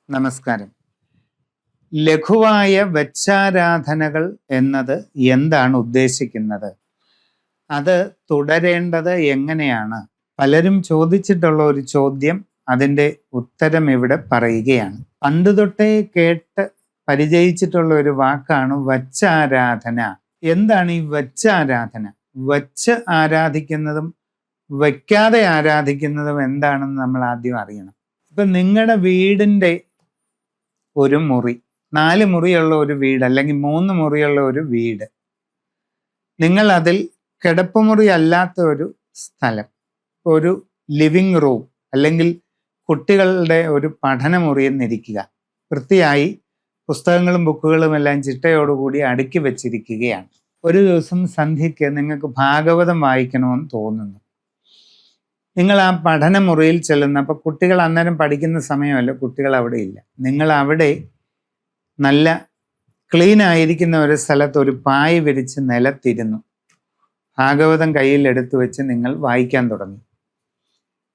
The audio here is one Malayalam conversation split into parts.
നമസ്കാരം. ലഘുവായ വച്ചാരാധനകൾ എന്നത് എന്താണ് ഉദ്ദേശിക്കുന്നത്? അത് തുടരേണ്ടത് എങ്ങനെയാണ്? പലരും ചോദിച്ചിട്ടുള്ള ഒരു ചോദ്യം, അതിൻ്റെ ഉത്തരം ഇവിടെ പറയുകയാണ്. പണ്ട് തൊട്ടേ കേട്ട് പരിചയിച്ചിട്ടുള്ള ഒരു വാക്കാണ് വച്ചാരാധന. എന്താണ് ഈ വച്ചാരാധന? വച്ച് ആരാധിക്കുന്നതും വയ്ക്കാതെ ആരാധിക്കുന്നതും എന്താണെന്ന് നമ്മൾ ആദ്യം അറിയണം. ഇപ്പം നിങ്ങളുടെ വീടിൻ്റെ ഒരു മുറി, 4 മുറിയുള്ള ഒരു വീട് അല്ലെങ്കിൽ 3 മുറിയുള്ള ഒരു വീട്, നിങ്ങൾ അതിൽ കിടപ്പുമുറി അല്ലാത്ത ഒരു സ്ഥലം, ഒരു ലിവിങ് റൂം അല്ലെങ്കിൽ കുട്ടികളുടെ ഒരു പഠനമുറി എന്നിരിക്കുക. വൃത്തിയായി പുസ്തകങ്ങളും ബുക്കുകളും എല്ലാം ചിട്ടയോടുകൂടി അടുക്കി വെച്ചിരിക്കുകയാണ്. ഒരു ദിവസം സന്ധ്യയ്ക്ക് നിങ്ങൾക്ക് ഭാഗവതം വായിക്കണമെന്ന് തോന്നുന്നു. നിങ്ങൾ ആ പഠനമുറിയിൽ ചെല്ലുന്ന, അപ്പോൾ കുട്ടികൾ അന്നേരം പഠിക്കുന്ന സമയമല്ല, കുട്ടികൾ അവിടെ ഇല്ല. നിങ്ങൾ അവിടെ നല്ല ക്ലീൻ ആയിരിക്കുന്ന ഒരു സ്ഥലത്ത് ഒരു പായ വിരിച്ച് നിലത്തിരുന്നു. ഭാഗവതം കയ്യിൽ എടുത്തു വെച്ച് നിങ്ങൾ വായിക്കാൻ തുടങ്ങി.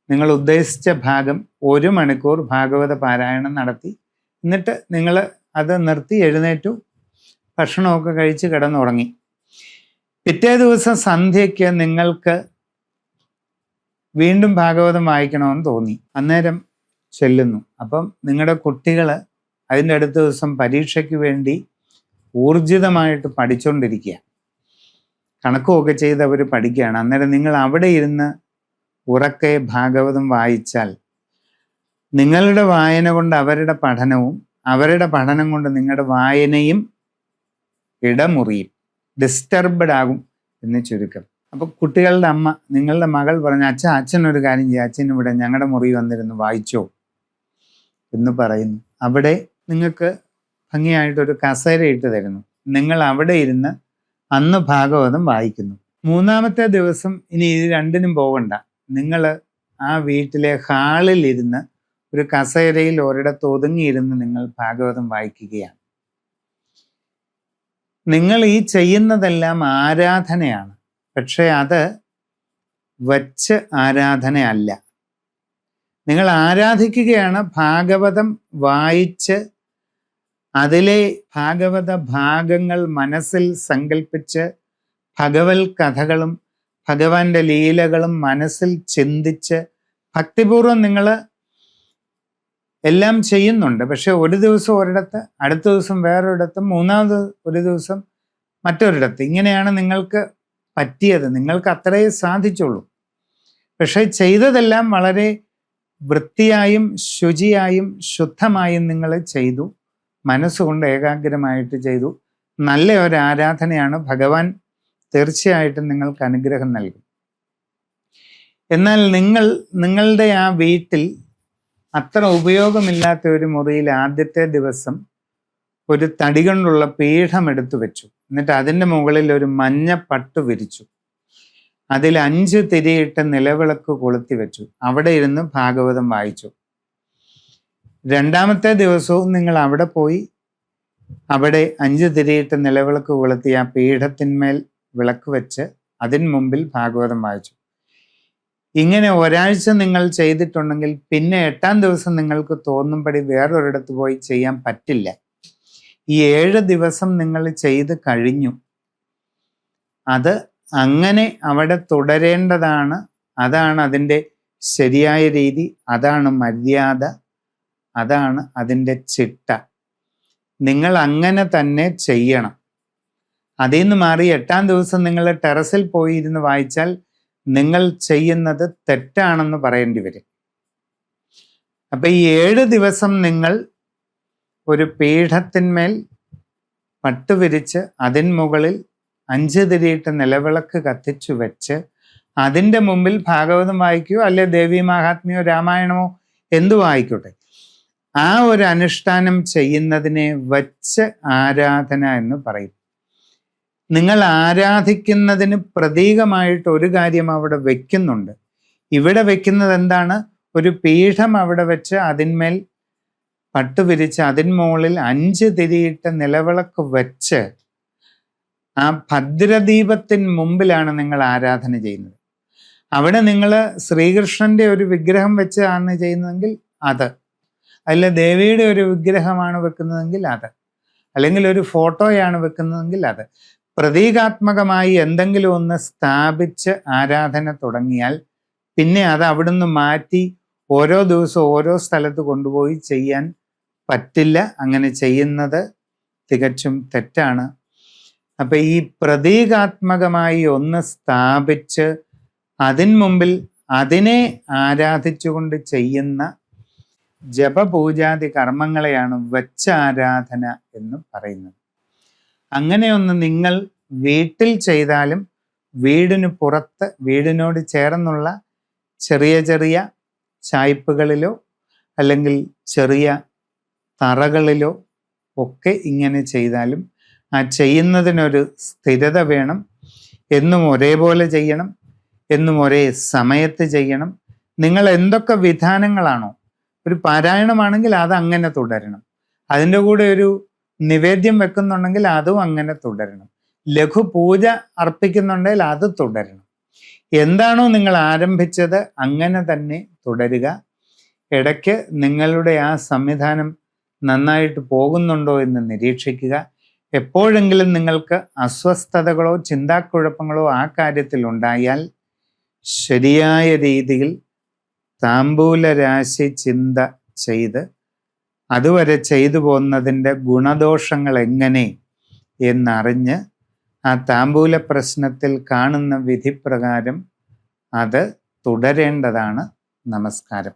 നിങ്ങൾ ഉദ്ദേശിച്ച ഭാഗം 1 മണിക്കൂർ ഭാഗവത പാരായണം നടത്തി. എന്നിട്ട് നിങ്ങൾ അത് നിർത്തി എഴുന്നേറ്റു, ഭക്ഷണമൊക്കെ കഴിച്ച് കിടന്നുറങ്ങി. പിറ്റേ ദിവസം സന്ധ്യയ്ക്ക് നിങ്ങൾക്ക് വീണ്ടും ഭാഗവതം വായിക്കണമെന്ന് തോന്നി. അന്നേരം ചെല്ലുന്നു. അപ്പം നിങ്ങളുടെ കുട്ടികൾ അതിൻ്റെ അടുത്ത ദിവസം പരീക്ഷയ്ക്ക് വേണ്ടി ഊർജിതമായിട്ട് പഠിച്ചുകൊണ്ടിരിക്കുക, കണക്കുമൊക്കെ ചെയ്ത് അവർ പഠിക്കുകയാണ്. അന്നേരം നിങ്ങൾ അവിടെ ഇരുന്ന് ഉറക്കെ ഭാഗവതം വായിച്ചാൽ നിങ്ങളുടെ വായന കൊണ്ട് അവരുടെ പഠനവും, അവരുടെ പഠനം കൊണ്ട് നിങ്ങളുടെ വായനയും ഇടമുറിയും, ഡിസ്റ്റർബ്ഡ് ആകും എന്ന് ചുരുക്കം. അപ്പോൾ കുട്ടികളുടെ അമ്മ, നിങ്ങളുടെ മകൾ പറഞ്ഞു, അച്ഛനൊരു കാര്യം ചെയ്യുക, അച്ഛൻ ഇവിടെ ഞങ്ങളുടെ മുറി വന്നിരുന്ന് വായിച്ചോ എന്ന് പറയുന്നു. അവിടെ നിങ്ങൾക്ക് ഭംഗിയായിട്ടൊരു കസേര ഇട്ട് തരുന്നു. നിങ്ങൾ അവിടെ ഇരുന്ന് അന്ന് ഭാഗവതം വായിക്കുന്നു. 3-ാമത്തെ ദിവസം ഇനി ഇത് രണ്ടിനും പോകണ്ട, നിങ്ങൾ ആ വീട്ടിലെ ഹാളിൽ ഇരുന്ന് ഒരു കസേരയിൽ ഒരിടത്ത് ഒതുങ്ങിയിരുന്ന് നിങ്ങൾ ഭാഗവതം വായിക്കുകയാണ്. നിങ്ങൾ ഈ ചെയ്യുന്നതെല്ലാം ആരാധനയാണ്. പക്ഷെ അത് വച്ച് ആരാധനയല്ല. നിങ്ങൾ ആരാധിക്കുകയാണ്. ഭാഗവതം വായിച്ച് അതിലെ ഭാഗവത ഭാഗങ്ങൾ മനസ്സിൽ സങ്കല്പിച്ച് ഭഗവത് കഥകളും ഭഗവാന്റെ ലീലകളും മനസ്സിൽ ചിന്തിച്ച് ഭക്തിപൂർവ്വം നിങ്ങൾ എല്ലാം ചെയ്യുന്നുണ്ട്. പക്ഷെ ഒരു ദിവസം ഒരിടത്ത്, അടുത്ത ദിവസം വേറൊരിടത്തും, 3-ാമത് ഒരു ദിവസം മറ്റൊരിടത്ത്. ഇങ്ങനെയാണ് നിങ്ങൾക്ക് പറ്റിയത്. നിങ്ങൾക്ക് അത്രയേ സാധിച്ചുള്ളൂ. പക്ഷെ ചെയ്തതെല്ലാം വളരെ വൃത്തിയായും ശുചിയായും ശുദ്ധമായും നിങ്ങൾ ചെയ്തു, മനസ്സുകൊണ്ട് ഏകാഗ്രമായിട്ട് ചെയ്തു. നല്ല ഒരു ആരാധനയാണ്. ഭഗവാൻ തീർച്ചയായിട്ടും നിങ്ങൾക്ക് അനുഗ്രഹം നൽകും. എന്നാൽ നിങ്ങളുടെ ആ വീട്ടിൽ അത്ര ഉപയോഗമില്ലാത്ത ഒരു മുറിയിൽ ആദ്യത്തെ ദിവസം ഒരു തടി കൊണ്ടുള്ള പീഠം എടുത്തു വെച്ചു. എന്നിട്ട് അതിൻ്റെ മുകളിൽ ഒരു മഞ്ഞ പട്ടു വിരിച്ചു. അതിൽ 5 തിരിയിട്ട് നിലവിളക്ക് കൊളുത്തി വെച്ചു. അവിടെ ഇരുന്ന് ഭാഗവതം വായിച്ചു. 2-ാമത്തെ ദിവസവും നിങ്ങൾ അവിടെ പോയി അവിടെ 5 തിരിയിട്ട് നിലവിളക്ക് കൊളുത്തി ആ പീഠത്തിന്മേൽ വിളക്ക് വെച്ച് അതിന് മുമ്പിൽ ഭാഗവതം വായിച്ചു. ഇങ്ങനെ ഒരാഴ്ച നിങ്ങൾ ചെയ്തിട്ടുണ്ടെങ്കിൽ പിന്നെ 8-ാം ദിവസം നിങ്ങൾക്ക് തോന്നുമ്പടി വേറൊരിടത്ത് പോയി ചെയ്യാൻ പറ്റില്ല. ഈ 7 ദിവസം നിങ്ങൾ ചെയ്ത് കഴിഞ്ഞു. അത് അങ്ങനെ അവിടെ തുടരേണ്ടതാണ്. അതാണ് അതിൻ്റെ ശരിയായ രീതി, അതാണ് മര്യാദ, അതാണ് അതിൻ്റെ ചിട്ട. നിങ്ങൾ അങ്ങനെ തന്നെ ചെയ്യണം. അതിൽ നിന്ന് മാറി 8-ാം ദിവസം നിങ്ങൾ ടെറസിൽ പോയി ഇരുന്ന് വായിച്ചാൽ നിങ്ങൾ ചെയ്യുന്നത് തെറ്റാണെന്ന് പറയേണ്ടി വരും. അപ്പം ഈ 7 ദിവസം നിങ്ങൾ ഒരു പീഠത്തിന്മേൽ പട്ടുവിരിച്ച് അതിന് മുകളിൽ 5 തിരിയിട്ട് നിലവിളക്ക് കത്തിച്ചു വെച്ച് അതിൻ്റെ മുമ്പിൽ ഭാഗവതം വായിക്കുകയോ അല്ലെ ദേവീ മഹാത്മ്യോ രാമായണമോ എന്തു വായിക്കോട്ടെ, ആ ഒരു അനുഷ്ഠാനം ചെയ്യുന്നതിനെ വച്ച് ആരാധന എന്ന് പറയും. നിങ്ങൾ ആരാധിക്കുന്നതിന് പ്രതീകമായിട്ട് ഒരു കാര്യം അവിടെ വെക്കുന്നുണ്ട്. ഇവിടെ വെക്കുന്നത് എന്താണ്? ഒരു പീഠം അവിടെ വെച്ച് അതിന്മേൽ പട്ടുവിരിച്ച് അതിന് മുകളിൽ 5 തിരിയിട്ട് നിലവിളക്ക് വെച്ച് ആ ഭദ്രദീപത്തിന് മുമ്പിലാണ് നിങ്ങൾ ആരാധന ചെയ്യുന്നത്. അവിടെ നിങ്ങൾ ശ്രീകൃഷ്ണന്റെ ഒരു വിഗ്രഹം വെച്ചാണ് ചെയ്യുന്നതെങ്കിൽ അത്, അല്ല ദേവിയുടെ ഒരു വിഗ്രഹമാണ് വെക്കുന്നതെങ്കിൽ അത്, അല്ലെങ്കിൽ ഒരു ഫോട്ടോയാണ് വെക്കുന്നതെങ്കിൽ അത്. പ്രതീകാത്മകമായി എന്തെങ്കിലും ഒന്ന് സ്ഥാപിച്ച് ആരാധന തുടങ്ങിയാൽ പിന്നെ അത് അവിടുന്ന് മാറ്റി ഓരോ ദിവസവും ഓരോ സ്ഥലത്ത് കൊണ്ടുപോയി ചെയ്യാൻ പറ്റില്ല. അങ്ങനെ ചെയ്യുന്നത് തികച്ചും തെറ്റാണ്. അപ്പൊ ഈ പ്രതീകാത്മകമായി ഒന്ന് സ്ഥാപിച്ച് അതിന് മുമ്പിൽ അതിനെ ആരാധിച്ചുകൊണ്ട് ചെയ്യുന്ന ജപപൂജാതി കർമ്മങ്ങളെയാണ് വച്ചാരാധന എന്ന് പറയുന്നത്. അങ്ങനെയൊന്ന് നിങ്ങൾ വീട്ടിൽ ചെയ്താലും വീടിന് പുറത്ത് വീടിനോട് ചേർന്നുള്ള ചെറിയ ചെറിയ ചായ്പുകളിലോ അല്ലെങ്കിൽ ചെറിയ തറകളിലോ ഒക്കെ ഇങ്ങനെ ചെയ്താലും ആ ചെയ്യുന്നതിനൊരു സ്ഥിരത വേണം. എന്നും ഒരേപോലെ ചെയ്യണം, എന്നും ഒരേ സമയത്ത് ചെയ്യണം. നിങ്ങൾ എന്തൊക്കെ വിധാനങ്ങളാണോ, ഒരു പാരായണമാണെങ്കിൽ അത് അങ്ങനെ തുടരണം. അതിൻ്റെ കൂടെ ഒരു നിവേദ്യം വെക്കുന്നുണ്ടെങ്കിൽ അതും അങ്ങനെ തുടരണം. ലഘു പൂജ അർപ്പിക്കുന്നുണ്ടെങ്കിൽ അത് തുടരണം. എന്താണോ നിങ്ങൾ ആരംഭിച്ചത് അങ്ങനെ തന്നെ തുടരുക. ഇടയ്ക്ക് നിങ്ങളുടെ ആ സംവിധാനം നന്നായിട്ട് പോകുന്നുണ്ടോ എന്ന് നിരീക്ഷിക്കുക. എപ്പോഴെങ്കിലും നിങ്ങൾക്ക് അസ്വസ്ഥതകളോ ചിന്താക്കുഴപ്പങ്ങളോ ആ കാര്യത്തിൽ ഉണ്ടായാൽ ശരിയായ രീതിയിൽ താമ്പൂല രാശി ചിന്ത ചെയ്ത് അതുവരെ ചെയ്തു പോകുന്നതിൻ്റെ ഗുണദോഷങ്ങൾ എങ്ങനെ എന്നറിഞ്ഞ് ആ താമ്പൂല പ്രശ്നത്തിൽ കാണുന്ന വിധിപ്രകാരം അത് തുടരേണ്ടതാണ്. നമസ്കാരം.